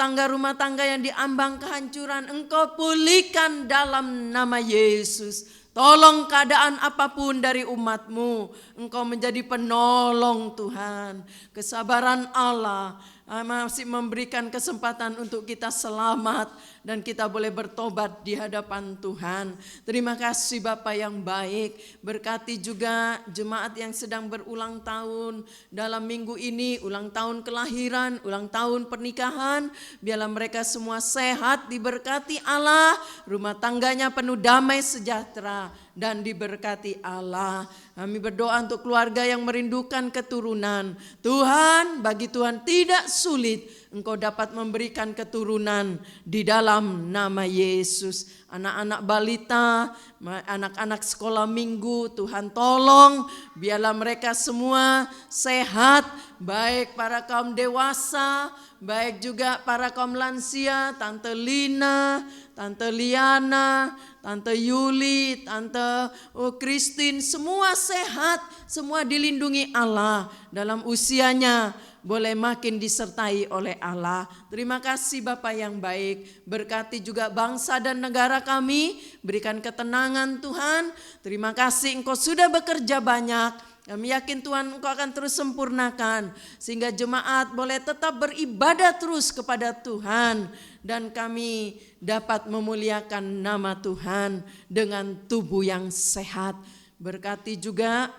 tangga yang diambang kehancuran, Engkau pulihkan dalam nama Yesus. Tolong keadaan apapun dari umat-Mu. Engkau menjadi penolong Tuhan. Kesabaran Allah masih memberikan kesempatan untuk kita selamat dan kita boleh bertobat di hadapan Tuhan. Terima kasih Bapa yang baik. Berkati juga jemaat yang sedang berulang tahun dalam minggu ini, ulang tahun kelahiran, ulang tahun pernikahan. Biarlah mereka semua sehat, diberkati Allah, rumah tangganya penuh damai sejahtera dan diberkati Allah. Kami berdoa untuk keluarga yang merindukan keturunan. Tuhan, bagi Tuhan tidak sulit. Engkau dapat memberikan keturunan di dalam nama Yesus. Anak-anak balita, anak-anak sekolah minggu, Tuhan tolong biarlah mereka semua sehat, baik para kaum dewasa, baik juga para kaum lansia, Tante Lina, Tante Liana, Tante Yuli, Tante Christine, semua sehat, semua dilindungi Allah dalam usianya. Boleh makin disertai oleh Allah. Terima kasih Bapa yang baik. Berkati juga bangsa dan negara kami. Berikan ketenangan Tuhan. Terima kasih Engkau sudah bekerja banyak. Kami yakin Tuhan Engkau akan terus sempurnakan. Sehingga jemaat boleh tetap beribadah terus kepada Tuhan. Dan kami dapat memuliakan nama Tuhan dengan tubuh yang sehat. Berkati juga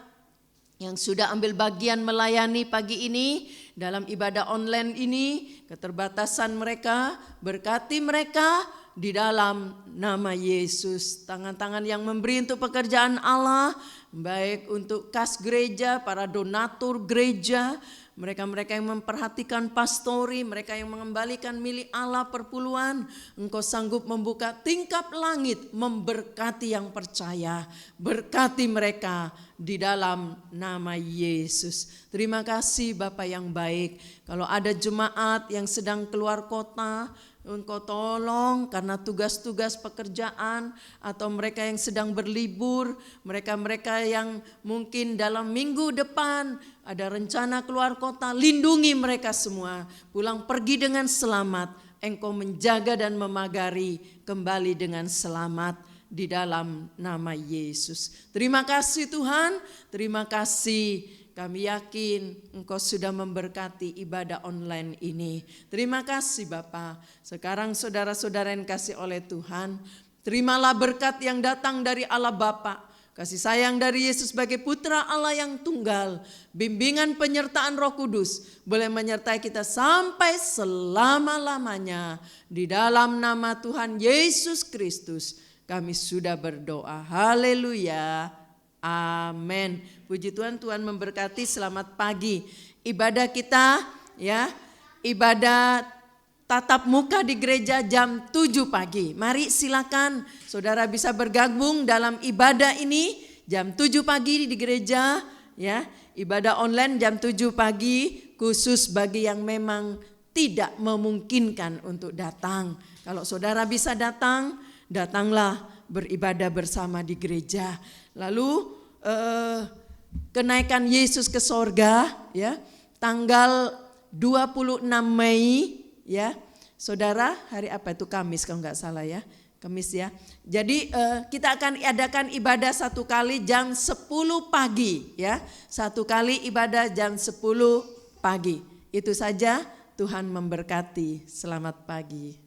yang sudah ambil bagian melayani pagi ini dalam ibadah online ini, keterbatasan mereka, berkati mereka di dalam nama Yesus. Tangan-tangan yang memberi untuk pekerjaan Allah, baik untuk kas gereja, para donatur gereja, mereka-mereka yang memperhatikan pastori, mereka yang mengembalikan milik Allah perpuluhan. Engkau sanggup membuka tingkap langit, memberkati yang percaya. Berkati mereka di dalam nama Yesus. Terima kasih Bapa yang baik. Kalau ada jemaat yang sedang keluar kota, Engkau tolong karena tugas-tugas pekerjaan atau mereka yang sedang berlibur, mereka-mereka yang mungkin dalam minggu depan ada rencana keluar kota, lindungi mereka semua. Pulang pergi dengan selamat, Engkau menjaga dan memagari kembali dengan selamat di dalam nama Yesus. Terima kasih Tuhan, terima kasih. Kami yakin Engkau sudah memberkati ibadah online ini. Terima kasih Bapa. Sekarang saudara-saudara yang kasih oleh Tuhan, terimalah berkat yang datang dari Allah Bapa, kasih sayang dari Yesus sebagai Putra Allah yang tunggal, bimbingan penyertaan Roh Kudus boleh menyertai kita sampai selama-lamanya. Di dalam nama Tuhan Yesus Kristus kami sudah berdoa. Haleluya. Amin. Puji Tuhan, Tuhan memberkati. Selamat pagi. Ibadah kita ya, ibadah tatap muka di gereja jam 7 pagi. Mari silakan saudara bisa bergabung dalam ibadah ini jam 7 pagi di gereja ya. Ibadah online jam 7 pagi khusus bagi yang memang tidak memungkinkan untuk datang. Kalau saudara bisa datang, datanglah beribadah bersama di gereja. Lalu kenaikan Yesus ke sorga ya, tanggal 26 Mei ya, saudara, hari apa itu? Kamis kalau nggak salah ya, Kamis ya. Jadi kita akan adakan ibadah satu kali jam 10 pagi ya, satu kali ibadah jam 10 pagi. Itu saja, Tuhan memberkati. Selamat pagi.